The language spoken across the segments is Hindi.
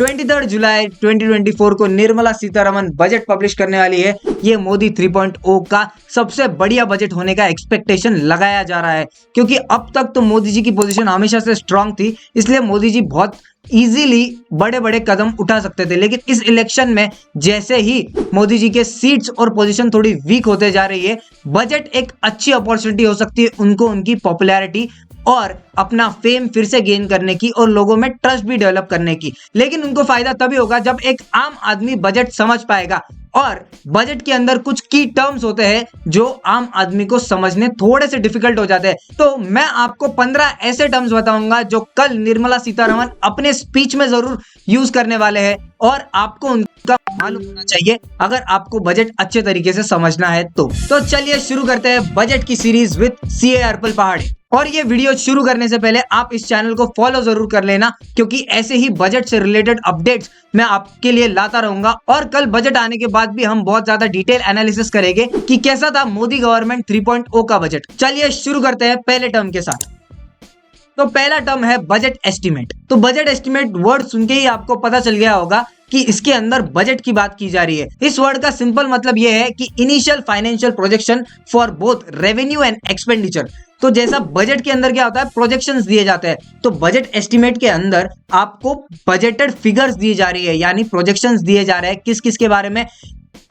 23 जुलाई 2024 को निर्मला सीतारमन बजट पब्लिश करने वाली है। ये मोदी 3.0 का सबसे बढ़िया बजट होने का एक्सपेक्टेशन लगाया जा रहा है, क्योंकि अब तक तो मोदी जी की पोजीशन हमेशा से स्ट्रांग थी, इसलिए मोदी जी बहुत इजीली बड़े बड़े कदम उठा सकते थे। लेकिन इस इलेक्शन में जैसे ही मोदी जी के सीट्स और पोजीशन थोड़ी वीक होते जा रही है, बजट एक अच्छी अपॉर्चुनिटी हो सकती है उनको उनकी पॉपुलैरिटी और अपना फेम फिर से गेन करने की और लोगों में ट्रस्ट भी डेवलप करने की। लेकिन उनको फायदा तभी होगा जब एक आम आदमी बजट समझ पाएगा, और बजट के अंदर कुछ की टर्म्स होते हैं जो आम आदमी को समझने थोड़े से डिफिकल्ट हो जाते हैं। तो मैं आपको 15 ऐसे टर्म्स बताऊंगा जो कल निर्मला सीतारमन अपने स्पीच में जरूर यूज करने वाले हैं, और आपको उनका मालूम होना चाहिए अगर आपको बजट अच्छे तरीके से समझना है तो चलिए शुरू करते हैं बजट की सीरीज विद सीए अर्पल पहाड़ी। और ये वीडियो शुरू करने से पहले आप इस चैनल को फॉलो जरूर कर लेना, क्योंकि ऐसे ही बजट से रिलेटेड अपडेट्स मैं आपके लिए लाता रहूंगा। और कल बजट आने के बाद भी हम बहुत ज्यादा डिटेल एनालिसिस करेंगे कि कैसा था मोदी गवर्नमेंट 3.0 का बजट। चलिए शुरू करते हैं पहले टर्म के साथ। तो पहला टर्म है बजट एस्टिमेट। तो बजट एस्टिमेट वर्ड सुन के ही आपको पता चल गया होगा कि इसके अंदर बजट की बात की जा रही है। इस वर्ड का सिंपल मतलब यह है कि initial financial projection for both revenue and expenditure. तो जैसा बजट के अंदर क्या होता है, प्रोजेक्शंस दिए जाते हैं, तो बजट एस्टिमेट के अंदर आपको बजटेड फिगर्स दी जा रही है, यानी प्रोजेक्शंस दिए जा रहे हैं किस किस के बारे में।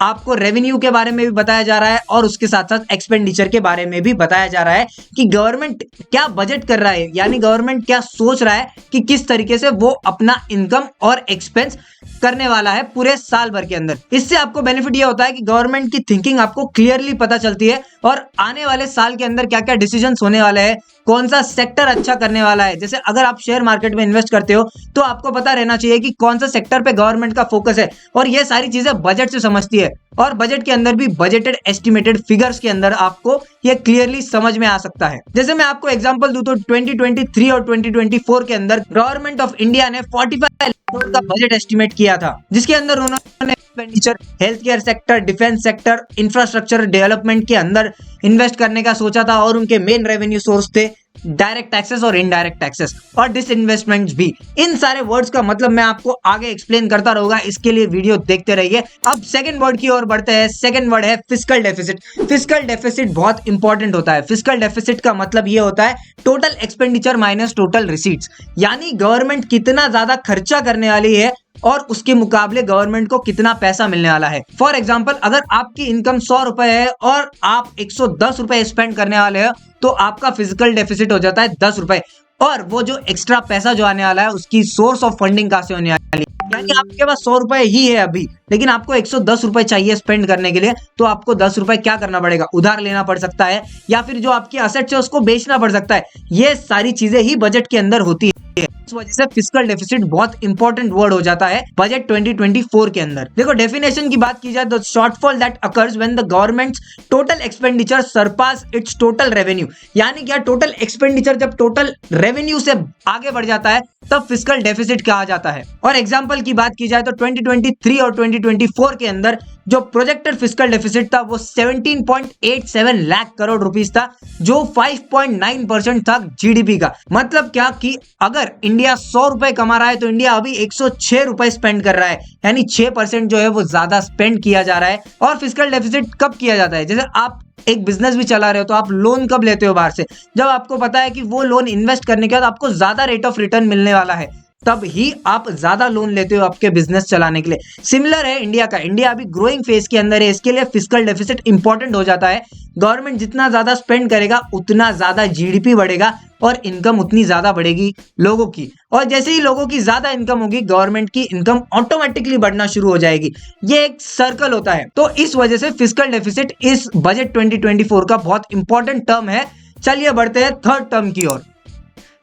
आपको रेवेन्यू के बारे में भी बताया जा रहा है और उसके साथ साथ एक्सपेंडिचर के बारे में भी बताया जा रहा है कि गवर्नमेंट क्या बजट कर रहा है, यानी गवर्नमेंट क्या सोच रहा है कि किस तरीके से वो अपना इनकम और एक्सपेंस करने वाला है पूरे साल भर के अंदर। इससे आपको बेनिफिट ये होता है कि गवर्नमेंट की थिंकिंग आपको क्लियरली पता चलती है और आने वाले साल के अंदर क्या क्या डिसीजंस होने वाले हैं, कौन सा सेक्टर अच्छा करने वाला है। जैसे अगर आप शेयर मार्केट में इन्वेस्ट करते हो तो आपको पता रहना चाहिए कि कौन सा सेक्टर पे गवर्नमेंट का फोकस है, और ये सारी चीजें बजट से समझती है। और बजट के अंदर भी बजटेड एस्टिमेटेड फिगर्स के अंदर आपको ये क्लियरली समझ में आ सकता है। जैसे मैं आपको एग्जांपल दूं तो 2023 और 2024 के अंदर गवर्नमेंट ऑफ इंडिया ने 45 करोड़ का बजट एस्टिमेट किया था, जिसके अंदर उन्होंने expenditure health care sector, defence sector, infrastructure development के अंदर इन्वेस्ट करने का सोचा था। और उनके मेन रेवेन्यू सोर्स थे डायरेक्ट टैक्सेस और इनडायरेक्ट टैक्सेस और डिसइन्वेस्टमेंट्स भी। इन सारे वर्ड्स का मतलब मैं आपको आगे एक्सप्लेन करता रहूंगा, इसके लिए वीडियो देखते रहिए। अब सेकंड वर्ड की ओर बढ़ते हैं। सेकंड वर्ड है फिस्कल डेफिसिट। फिस्कल डेफिसिट बहुत इंपॉर्टेंट होता है। फिस्कल डेफिसिट का मतलब ये होता है total expenditure minus total receipts, यानी गवर्नमेंट कितना ज्यादा खर्चा करने वाली है और उसके मुकाबले गवर्नमेंट को कितना पैसा मिलने वाला है। फॉर एग्जाम्पल, अगर आपकी इनकम 100 रुपए है और आप 110 रुपए स्पेंड करने वाले हो तो आपका फिजिकल डेफिसिट हो जाता है 10 रुपए, और वो जो एक्स्ट्रा पैसा जो आने वाला है उसकी सोर्स ऑफ फंडिंग कहां से होने वाली है। यानी आपके पास 100 रुपए ही है अभी, लेकिन आपको 110 रुपए चाहिए स्पेंड करने के लिए, तो आपको 10 रुपए क्या करना पड़ेगा, उधार लेना पड़ सकता है, या फिर जो आपकी असेट्स है उसको बेचना पड़ सकता है। ये सारी चीजें ही बजट के अंदर होती है। इस वजह से फिस्कल डेफिसिट बहुत इंपॉर्टेंट वर्ड हो जाता है बजट 2024 के अंदर। देखो डेफिनेशन की बात की जाए तो shortfall that occurs when the government's total expenditure surpass its total revenue, यानी क्या टोटल एक्सपेंडिचर जब टोटल रेवेन्यू से आगे बढ़ जाता है तब फिस्कल डेफिसिट कहा जाता है। और एग्जांपल की बात की जाए तो 2023 और 2024 के अंदर जो प्रोजेक्टेड फिस्कल डेफिसिट था वो 17.87 लाख करोड़ रुपीस था, जो 5.9% था जीडीपी का। मतलब क्या कि अगर इंडिया 100 रुपए कमा रहा है तो इंडिया अभी 106 रुपए स्पेंड कर रहा है, यानी 6% जो है वो ज्यादा स्पेंड किया जा रहा है। और फिस्कल डेफिसिट कब किया जाता है, जैसे आप एक बिजनेस भी चला रहे हो तो आप लोन कब लेते हो बाहर से, जब आपको पता है कि वो लोन इन्वेस्ट करने के बाद आपको ज्यादा रेट ऑफ रिटर्न मिलने वाला है, तब ही आप ज्यादा लोन लेते हो आपके बिजनेस चलाने के लिए। सिमिलर है इंडिया का। इंडिया अभी ग्रोइंग फेज के अंदर है, इसके लिए फिस्कल डेफिसिट इंपॉर्टेंट हो जाता है। गवर्नमेंट जितना ज्यादा स्पेंड करेगा उतना ज्यादा जीडीपी बढ़ेगा और इनकम उतनी ज्यादा बढ़ेगी लोगों की, और जैसे ही लोगों की ज्यादा इनकम होगी गवर्नमेंट की इनकम ऑटोमेटिकली बढ़ना शुरू हो जाएगी। ये एक सर्कल होता है। तो इस वजह से फिस्कल डेफिसिट इस बजट 2024 का बहुत इंपॉर्टेंट टर्म है। चलिए बढ़ते हैं थर्ड टर्म की ओर।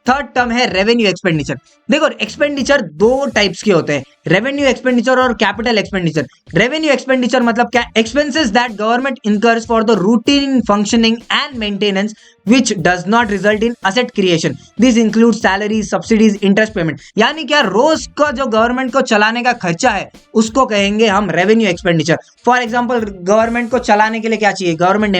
थर्ड टर्म है रेवेन्यू एक्सपेंडिचर। देखो एक्सपेंडिचर दो टाइप्स के होते हैं, रेवेन्यू एक्सपेंडिचर और कैपिटल एक्सपेंडिचर। रेवेन्यू एक्सपेंडिचर मतलब क्या, expenses that government incurs for the routine functioning and maintenance which does not result in asset creation. This includes salaries, subsidies, interest payment. यानी क्या रोज का जो गवर्नमेंट को चलाने का खर्चा है उसको कहेंगे हम revenue expenditure. For example government को चलाने के लिए क्या चाहिए, गवर्नमेंट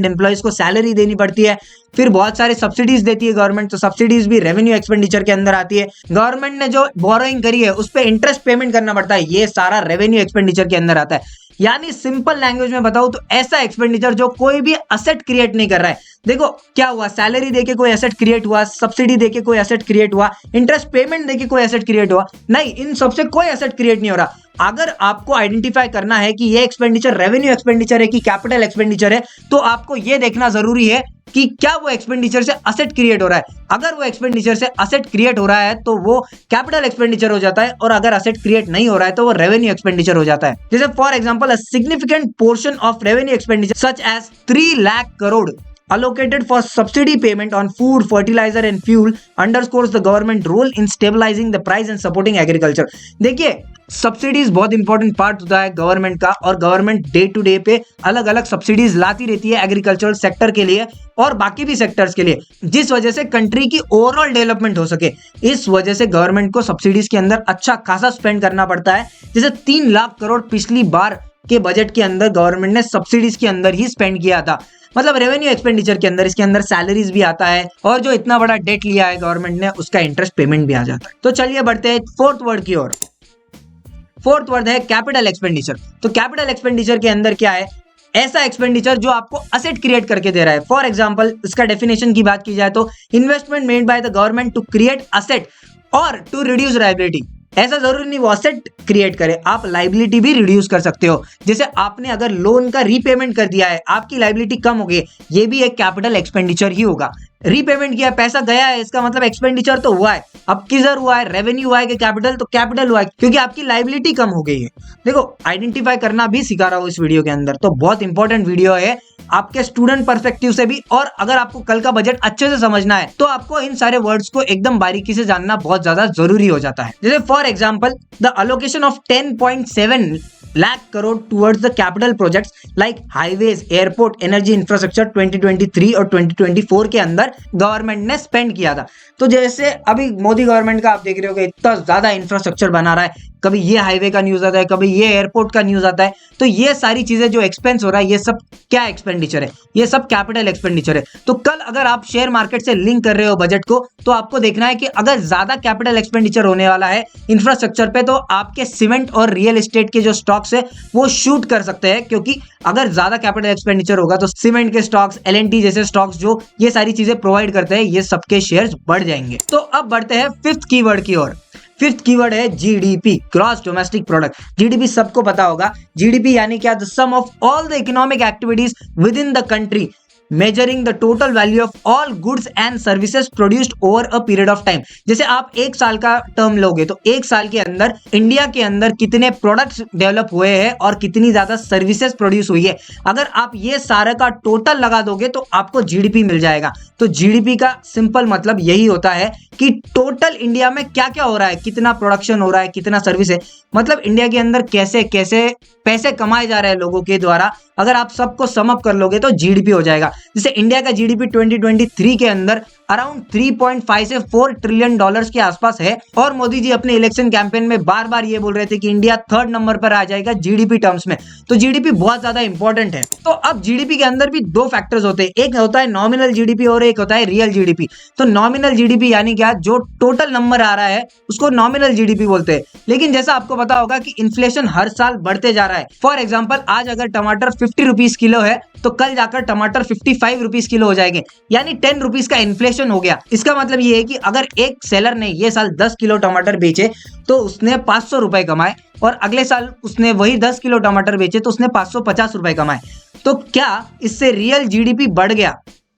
एम्प्लॉइज को सैलरी देनी पड़ती है, फिर बहुत सारे सब्सिडीज देती है गवर्नमेंट, तो सब्सिडीज भी रेवेन्यू एक्सपेंडिचर के अंदर आती है। गवर्नमेंट ने जो बोरोइंग करी है उस पर इंटरेस्ट पेमेंट करना पड़ता है, ये सारा रेवेन्यू एक्सपेंडिचर के अंदर आता है। यानी सिंपल लैंग्वेज में बताऊं तो ऐसा एक्सपेंडिचर जो कोई भी असेट क्रिएट नहीं कर रहा है। देखो क्या हुआ, सैलरी देके कोई एसेट क्रिएट हुआ, सब्सिडी देके कोई एसेट क्रिएट हुआ, इंटरेस्ट पेमेंट देके कोई एसेट क्रिएट हुआ? नहीं, इन सबसे कोई एसेट क्रिएट नहीं हो रहा। अगर आपको आइडेंटिफाई करना है कि ये एक्सपेंडिचर रेवेन्यू एक्सपेंडिचर है कि कैपिटल एक्सपेंडिचर है, तो आपको ये देखना जरूरी है कि क्या वो एक्सपेंडिचर से असेट क्रिएट हो रहा है। अगर वो एक्सपेंडिचर से असेट क्रिएट हो रहा है तो वो कैपिटल एक्सपेंडिचर हो जाता है, और अगर असेट क्रिएट नहीं हो रहा है तो वो रेवेन्यू एक्सपेंडिचर हो जाता है। जैसे for example, a significant portion of revenue expenditure such as 3 lakh crore allocated for subsidy payment on food, fertilizer and fuel underscores the government role in stabilizing the price and supporting agriculture। देखिए, सब्सिडीज बहुत इंपॉर्टेंट पार्ट होता है गवर्नमेंट का, और गवर्नमेंट डे टू डे पे अलग अलग सब्सिडीज लाती रहती है एग्रीकल्चरल सेक्टर के लिए और बाकी भी सेक्टर्स के लिए, जिस वजह से कंट्री की ओवरऑल डेवलपमेंट हो सके। इस वजह से गवर्नमेंट को सब्सिडीज के अंदर अच्छा खासा स्पेंड करना पड़ता है। जैसे 3 लाख करोड़ पिछली बार के बजट के अंदर गवर्नमेंट ने सब्सिडीज के अंदर ही स्पेंड किया था, मतलब रेवेन्यू एक्सपेंडिचर के अंदर। इसके अंदर सैलरीज भी आता है, और जो इतना बड़ा डेट लिया है गवर्नमेंट ने उसका इंटरेस्ट पेमेंट भी आ जाता है। तो चलिए बढ़ते हैं फोर्थ वर्ड की ओर। फोर्थ वर्ड है कैपिटल एक्सपेंडिचर। तो कैपिटल एक्सपेंडिचर के अंदर क्या है? ऐसा एक्सपेंडिचर जो आपको असेट क्रिएट करके दे रहा है। फॉर एग्जांपल, इसका डेफिनेशन की बात की जाए तो investment made by the government to create asset और टू रिड्यूस लायबिलिटी। ऐसा जरूरी नहीं वो असेट क्रिएट करे, आप लाइबिलिटी भी रिड्यूस कर सकते हो। जैसे आपने अगर लोन का रीपेमेंट कर दिया है, आपकी लाइबिलिटी कम हो गई, ये भी एक कैपिटल एक्सपेंडिचर ही होगा। रीपेमेंट किया, पैसा गया है, इसका मतलब एक्सपेंडिचर तो हुआ है। अब किधर हुआ है, रेवेन्यू हुआ है कि कैपिटल? तो कैपिटल हुआ है, क्योंकि आपकी लाइबिलिटी कम हो गई है। देखो, आइडेंटिफाई करना भी सिखा रहा हूं इस वीडियो के अंदर, तो बहुत इंपॉर्टेंट वीडियो है आपके स्टूडेंट पर्सपेक्टिव से भी। और अगर आपको कल का बजट अच्छे से समझना है तो आपको इन सारे वर्ड्स को एकदम बारीकी से जानना बहुत ज्यादा जरूरी हो जाता है। जैसे for example, the allocation of 10.7 lakh crore towards the capital projects like highways, airport, energy infrastructure 2023 और 2024 के अंदर गवर्नमेंट ने स्पेंड किया था। तो जैसे अभी मोदी गवर्नमेंट का आप देख रहे हो कि इतना ज्यादा इंफ्रास्ट्रक्चर बना रहा है, कभी ये हाईवे का न्यूज आता है, कभी ये एयरपोर्ट का न्यूज आता है, तो ये सारी चीजें जो एक्सपेंस हो रहा है, ये सब क्या एक्सपेंडिचर है? ये सब कैपिटल एक्सपेंडिचर है। तो कल अगर आप शेयर मार्केट से लिंक कर रहे हो बजट को, तो आपको देखना है कि अगर ज्यादा कैपिटल एक्सपेंडिचर होने वाला है इंफ्रास्ट्रक्चर पे, तो आपके सीमेंट और रियल एस्टेट के जो स्टॉक्स है वो शूट कर सकते हैं, क्योंकि अगर ज्यादा कैपिटल एक्सपेंडिचर होगा तो सीमेंट के स्टॉक्स, L&T जैसे स्टॉक्स जो ये सारी चीजें प्रोवाइड करते हैं, ये सबके शेयर्स बढ़ जाएंगे। तो अब बढ़ते हैं फिफ्थ कीवर्ड की ओर। फिफ्थ कीवर्ड है GDP, gross domestic product. GDP सबको पता होगा। जीडीपी यानी क्या? The sum of all the economic activities within the country measuring the total value of all goods and services produced over a period of time. जैसे आप 1 साल का टर्म लोगे तो 1 साल के अंदर इंडिया के अंदर कितने प्रोडक्ट्स डेवलप हुए हैं और कितनी ज्यादा सर्विसेज प्रोड्यूस हुई है, अगर आप ये सारे का टोटल लगा दोगे तो आपको जीडीपी मिल जाएगा। तो जीडीपी का सिंपल मतलब यही होता है कि टोटल इंडिया में क्या क्या हो रहा है, कितना प्रोडक्शन हो रहा है, कितना सर्विस है, मतलब इंडिया के अंदर कैसे कैसे पैसे कमाए जा रहे हैं लोगों के द्वारा। अगर आप सबको सम अप कर लोगे तो जीडीपी हो जाएगा। जैसे इंडिया का जीडीपी 2023 के अंदर अराउंड 3.5 से 4 ट्रिलियन डॉलर्स के आसपास है, और मोदी जी अपने इलेक्शन कैंपेन में बार बार ये बोल रहे थे कि इंडिया 3rd नंबर पर आ जाएगा जीडीपी टर्म्स में। तो जीडीपी बहुत ज्यादा इंपॉर्टेंट है। तो अब जीडीपी के अंदर भी 2 फैक्टर्स होते हैं, एक होता है नॉमिनल जीडीपी और एक होता है रियल जीडीपी। तो नॉमिनल जीडीपी यानी क्या? जो टोटल नंबर आ रहा है उसको नॉमिनल जीडीपी बोलते हैं। लेकिन जैसा आपको पता होगा कि इन्फ्लेशन हर साल बढ़ते जा रहा है। फॉर एग्जाम्पल, आज अगर टमाटर 50 रुपीज किलो है तो कल जाकर टमाटर 55 रुपीज किलो हो जाएंगे, यानी 10 रुपीज का इन्फ्लेशन हो गया। इसका मतलब ये है कि अगर एक सेलर ने ये साल 10 किलो टमाटर बेचे तो उसने 500 रुपए कमाए, और अगले साल उसने वही 10 किलो टमाटर बेचे तो उसने 550 रुपए कमाए। तो क्या इससे रियल जीडीपी बढ़ गया?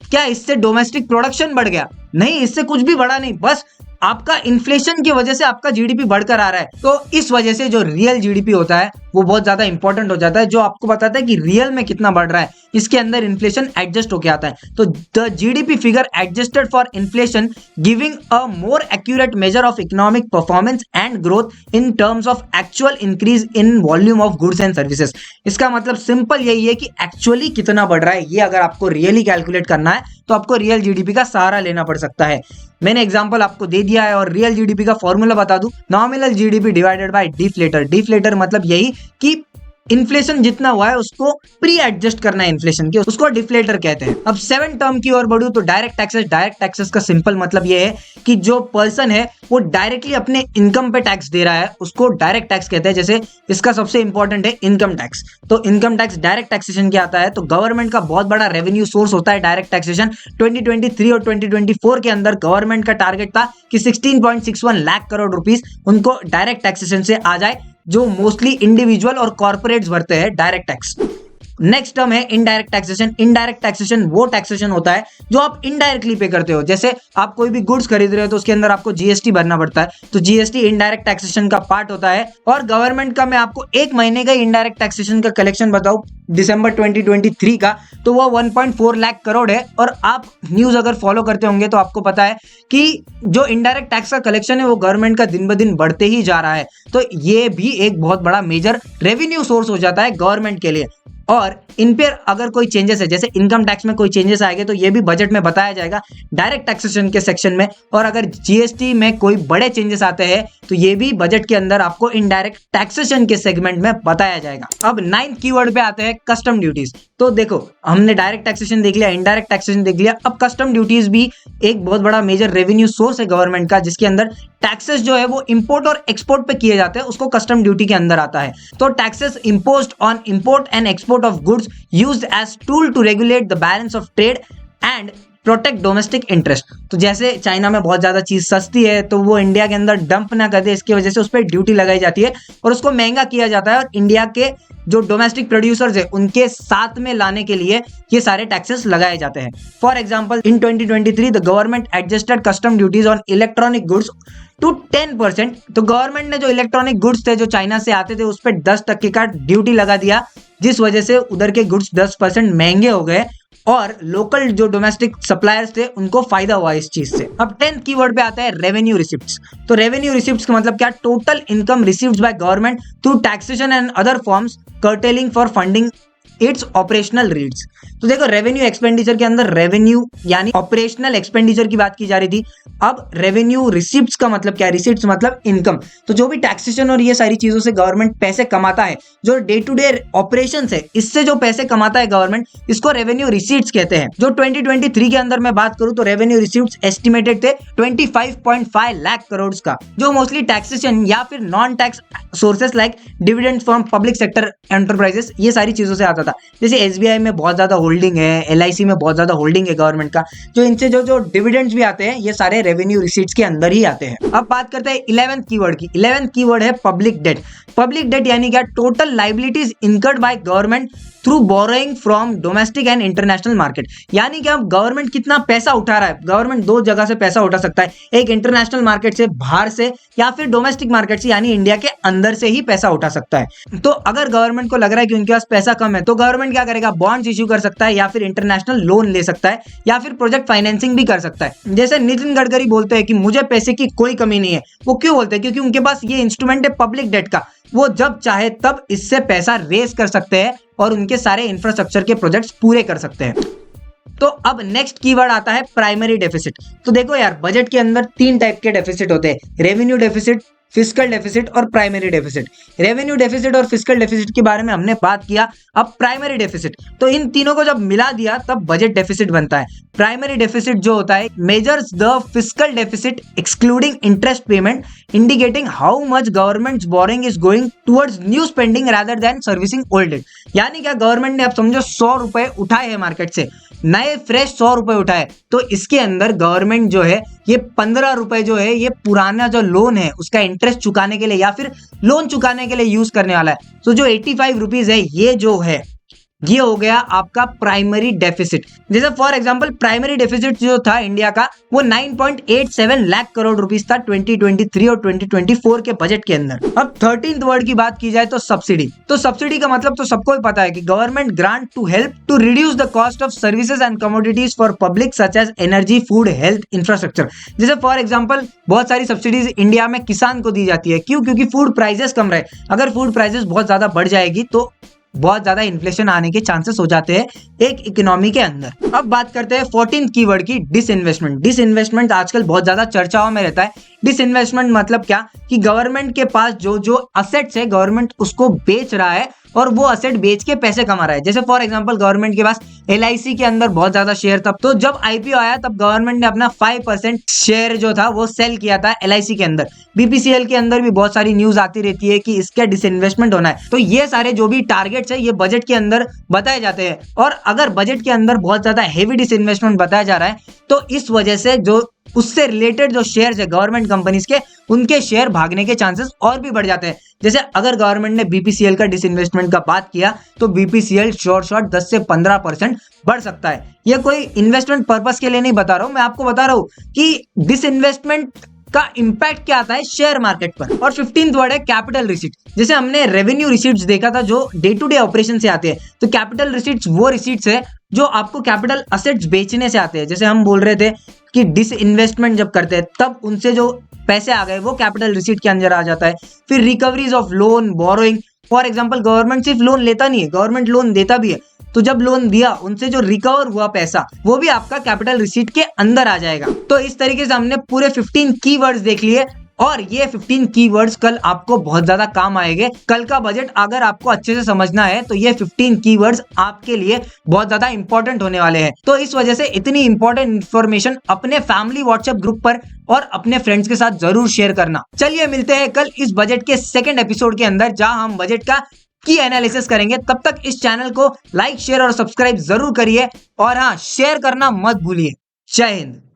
क्या इससे डोमेस्टिक प्रोडक्शन बढ़ गया? नहीं, इससे कुछ भी बढ़ा नहीं, बस आपका इन्फ्लेशन की वजह से आपका जीडीपी बढ़कर आ रहा है। तो इस वजह से जो रियल जीडीपी होता है वो बहुत ज्यादा इंपॉर्टेंट हो जाता है, जो आपको बताता है कि रियल में कितना बढ़ रहा है, इसके अंदर इन्फ्लेशन एडजस्ट होके आता है। तो the GDP figure adjusted for inflation giving a more accurate measure of economic performance and growth in terms of actual increase in volume of goods and services. इसका मतलब सिंपल यही है कि एक्चुअली कितना बढ़ रहा है, ये अगर आपको रियली कैलकुलेट करना है तो आपको रियल जीडीपी का सहारा लेना पड़ सकता है। मैंने एग्जांपल आपको दे दिया है, और रियल जीडीपी का फॉर्मूला बता दूं, nominal GDP divided by deflator. Deflator मतलब यही कि इन्फ्लेशन जितना हुआ है उसको प्री एडजस्ट करना है इन्फ्लेशन के, उसको डिफ्लेटर कहते हैं। अब 7 टर्म की ओर बढ़ू तो डायरेक्ट टैक्सेस का सिंपल मतलब ये है कि जो पर्सन है वो डायरेक्टली अपने इनकम पे टैक्स दे रहा है उसको डायरेक्ट टैक्स कहते हैं। जैसे इसका सबसे इंपॉर्टेंट है इनकम टैक्स, तो इनकम टैक्स डायरेक्ट टैक्सेशन क्या आता है, तो गवर्नमेंट का बहुत बड़ा रेवेन्यू सोर्स होता है डायरेक्ट टैक्सेशन। 2023 और 2024 के अंदर गवर्नमेंट का टारगेट था कि 16.61 लाख करोड़ रुपीस उनको डायरेक्ट टैक्सेशन से आ जाए, जो मोस्टली इंडिविजुअल और कॉर्पोरेट्स भरते हैं डायरेक्ट टैक्स। नेक्स्ट टर्म है इनडायरेक्ट टैक्सेशन। इनडायरेक्ट टैक्सेशन वो टैक्सेशन होता है जो आप इनडायरेक्टली पे करते हो। जैसे आप कोई भी गुड्स खरीद रहे हो तो उसके अंदर आपको जीएसटी भरना पड़ता है, तो जीएसटी इनडायरेक्ट टैक्सेशन का पार्ट होता है। और गवर्नमेंट का मैं आपको एक महीने का इनडायरेक्ट टैक्सेशन का कलेक्शन बताऊं दिसंबर 2023 का, तो वो 1.4 लाख करोड़ है। और आप न्यूज अगर फॉलो करते होंगे तो आपको पता है कि जो इनडायरेक्ट टैक्स का कलेक्शन है वो गवर्नमेंट का दिन ब दिन बढ़ते ही जा रहा है। तो ये भी एक बहुत बड़ा मेजर रेवेन्यू सोर्स हो जाता है गवर्नमेंट के लिए। और इन पे अगर कोई चेंजेस है, जैसे इनकम टैक्स में कोई चेंजेस आएंगे तो ये भी बजट में बताया जाएगा डायरेक्ट टैक्सेशन के सेक्शन में। और अगर जीएसटी में कोई बड़े चेंजेस आते हैं तो ये भी बजट के अंदर आपको इनडायरेक्ट टैक्सेशन के सेगमेंट में बताया जाएगा। अब 9th कीवर्ड पे आते हैं कस्टम ड्यूटीज। तो देखो हमने डायरेक्ट टैक्सेशन देख लिया, इनडायरेक्ट टैक्सेशन देख लिया, अब कस्टम ड्यूटीज भी एक बहुत बड़ा मेजर रेवेन्यू सोर्स है गवर्नमेंट का, जिसके अंदर टैक्सेस जो है वो इंपोर्ट और एक्सपोर्ट पे किए जाते हैं, उसको कस्टम ड्यूटी के अंदर आता है। तो taxes imposed on import and export of goods used as tool to regulate the balance of trade and protect domestic interest. तो जैसे चाइना में बहुत ज्यादा चीज सस्ती है तो वो इंडिया के अंदर डंप ना कर दे, इसकी वजह से उस पर ड्यूटी लगाई जाती है और उसको महंगा किया जाता है, और इंडिया के जो डोमेस्टिक प्रोड्यूसर्स है उनके साथ में लाने के लिए ये सारे टैक्सेस लगाए जाते हैं। For example in 2023 the government adjusted custom duties on electronic goods to 10%। तो गवर्नमेंट ने जो इलेक्ट्रॉनिक गुड्स थे जो चाइना से आते थे उस पर 10% का ड्यूटी लगा दिया, जिस वजह से उधर के गुड्स 10% महंगे हो गए और लोकल जो डोमेस्टिक सप्लायर्स थे उनको फायदा हुआ इस चीज से। अब 10th कीवर्ड पे आता है रेवेन्यू रिसिप्ट्स। तो रेवेन्यू रिसिप्ट्स का मतलब क्या, total income received by government through taxation and other forms curtailing for funding it's operational reads. तो देखो रेवेन्यू एक्सपेंडिचर के अंदर रेवेन्यू यानी ऑपरेशनल एक्सपेंडिचर की बात की जा रही थी। अब रेवेन्यू रिसिप्ट्स का मतलब क्या है, रिसिप्ट्स मतलब इनकम। तो जो भी टैक्सेशन और ये सारी चीजों से गवर्नमेंट पैसे कमाता है, जो डे टू डे ऑपरेशन है इससे जो पैसे कमाता है गवर्नमेंट, इसको रेवेन्यू रिसीट्स कहते हैं। जो 2023 के अंदर मैं बात करूं तो रेवेन्यू रिसीट्स एस्टिमेटेड थे 25.5 लाख करोड़ का, जो मोस्टली टैक्सेशन या फिर non tax sources like dividend from public sector enterprises, ये सारी चीजों से आता था। जैसे एसबीआई में बहुत ज्यादा होल्डिंग है, एलआईसी में बहुत ज्यादा होल्डिंग है गवर्नमेंट का, जो इनसे जो डिविडेंड्स भी आते हैं ये सारे रेवेन्यू रिसीट्स के अंदर ही आते हैं। अब बात करते हैं 11th कीवर्ड की। 11th कीवर्ड है पब्लिक डेट। पब्लिक डेट यानी क्या, total liabilities incurred by government through borrowing from domestic and international market. यानी कि अब गवर्नमेंट कितना पैसा उठा रहा है, गवर्नमेंट दो जगह से पैसा उठा सकता है, एक इंटरनेशनल मार्केट से बाहर से या फिर डोमेस्टिक मार्केट से यानी इंडिया के अंदर से ही पैसा उठा सकता है। तो अगर गवर्नमेंट को लग रहा है कि उनके पास पैसा कम है तो गवर्नमेंट क्या करेगा, बॉन्ड्स इश्यू कर सकता है या फिर इंटरनेशनल लोन ले सकता है या फिर प्रोजेक्ट फाइनेंसिंग भी कर सकता है। जैसे नितिन गडकरी बोलते हैं कि मुझे पैसे की कोई कमी नहीं है। वो क्यों बोलते हैं, क्योंकि उनके पास ये इंस्ट्रूमेंट है पब्लिक डेट का, वो जब चाहे तब इससे पैसा रेज कर सकते हैं और उनके सारे इंफ्रास्ट्रक्चर के प्रोजेक्ट्स पूरे कर सकते हैं। तो अब नेक्स्ट कीवर्ड आता है प्राइमरी डेफिसिट। तो देखो यार बजट के अंदर 3 टाइप के डेफिसिट होते हैं, रेवेन्यू डेफिसिट, फिस्कल डेफिसिट और प्राइमरी डेफिसिट। रेवेन्यू डेफिसिट और फिस्कल डेफिसिट के बारे में हमने बात किया। अब प्राइमरी डेफिसिट, तो इन तीनों को जब मिला दिया तब बजट डेफिसिट बनता है। प्राइमरी डेफिसिट जो होता है measures the fiscal deficit excluding interest payment, indicating how much government borrowing is going towards new spending rather than servicing old debt. यानी क्या, गवर्नमेंट ने अब समझो 100 रुपए उठाए हैं मार्केट से, नए फ्रेश 100 रुपए उठाए, तो इसके अंदर गवर्नमेंट जो है ये 15 रुपए जो है ये पुराना जो लोन है उसका इंटरेस्ट चुकाने के लिए या फिर लोन चुकाने के लिए यूज करने वाला है। तो जो 85 रुपीज है ये जो है ये हो गया आपका प्राइमरी डेफिसिट। जैसे फॉर एग्जांपल प्राइमरी डेफिसिट जो था इंडिया का वो 9.87 लाख करोड़ रुपीस था 2023 और 2024 के बजट के अंदर। अब 13th वर्ड की बात की जाए तो सब्सिडी। तो सब्सिडी का मतलब तो सबको ही पता है कि government grant to help to reduce the cost of services and commodities for public such as energy, food, health, infrastructure. जैसे फॉर एग्जाम्पल बहुत सारी सब्सिडीज इंडिया में किसान को दी जाती है, क्यों, क्योंकि फूड प्राइसेस कम रहे। अगर फूड प्राइसेस बहुत ज्यादा बढ़ जाएगी तो बहुत ज्यादा इन्फ्लेशन आने के चांसेस हो जाते हैं एक इकोनॉमी के अंदर। अब बात करते हैं 14th कीवर्ड की, डिसइन्वेस्टमेंट। डिसइन्वेस्टमेंट आजकल बहुत ज्यादा चर्चाओं में रहता है। डिसइन्वेस्टमेंट मतलब क्या कि गवर्नमेंट के पास जो जो असेट्स है गवर्नमेंट उसको बेच रहा है और वो असेट बेच के पैसे कमा रहा है। जैसे फॉर एग्जांपल गवर्नमेंट के पास LIC के अंदर बहुत ज्यादा शेयर था, तो जब IPO आया तब गवर्नमेंट ने अपना 5% शेयर जो था वो सेल किया था LIC के अंदर। BPCL के अंदर भी बहुत सारी न्यूज आती रहती है कि इसका डिसइन्वेस्टमेंट होना है। तो ये सारे जो भी टारगेट्स है ये बजट के अंदर बताए जाते हैं, और अगर बजट के अंदर बहुत ज्यादा हेवी डिसइन्वेस्टमेंट बताया जा रहा है तो इस वजह से जो उससे रिलेटेड जो शेयर्स है गवर्नमेंट कंपनीज के, उनके शेयर भागने के चांसेस और भी बढ़ जाते हैं। जैसे अगर गवर्नमेंट ने BPCL का डिसइन्वेस्टमेंट का बात किया तो BPCL शॉर्ट 10 से 15% बढ़ सकता है। ये कोई इन्वेस्टमेंट पर्पस के लिए नहीं बता रहा हूं, मैं आपको बता रहा हूं कि डिसइन्वेस्टमेंट का इंपैक्ट क्या आता है शेयर मार्केट पर। और 15th वर्ड है कैपिटल रिसीट। जैसे हमने रेवेन्यू रिसीट्स देखा था जो डे टू डे ऑपरेशन से आते हैं, तो कैपिटल रिसीट्स वो रिसीट्स है जो आपको कैपिटल असेट्स बेचने से आते हैं। जैसे हम बोल रहे थे कि डिसइन्वेस्टमेंट जब करते हैं तब उनसे जो पैसे आ गए वो कैपिटल रिसीट के अंदर आ जाता है। फिर recoveries of loan, borrowing, for example government सिर्फ लोन लेता नहीं है, गवर्नमेंट लोन देता भी है, तो जब लोन दिया उनसे जो रिकवर हुआ पैसा वो भी आपका कैपिटल रिसीट के अंदर आ जाएगा। तो इस तरीके से हमने पूरे 15 कीवर्ड्स देख लिए, और ये 15 कीवर्ड्स कल आपको बहुत ज्यादा काम आएंगे। कल का बजट अगर आपको अच्छे से समझना है तो ये 15 कीवर्ड्स आपके लिए बहुत ज्यादा इंपॉर्टेंट होने वाले हैं। तो इस वजह से इतनी इंपॉर्टेंट इंफॉर्मेशन अपने फैमिली व्हाट्सएप ग्रुप पर और अपने फ्रेंड्स के साथ जरूर शेयर करना। चलिए मिलते हैं कल इस बजट के सेकेंड एपिसोड के अंदर, जहां हम बजट का की एनालिसिस करेंगे। तब तक इस चैनल को लाइक, शेयर और सब्सक्राइब जरूर करिए, और हाँ, शेयर करना मत भूलिए। जय हिंद।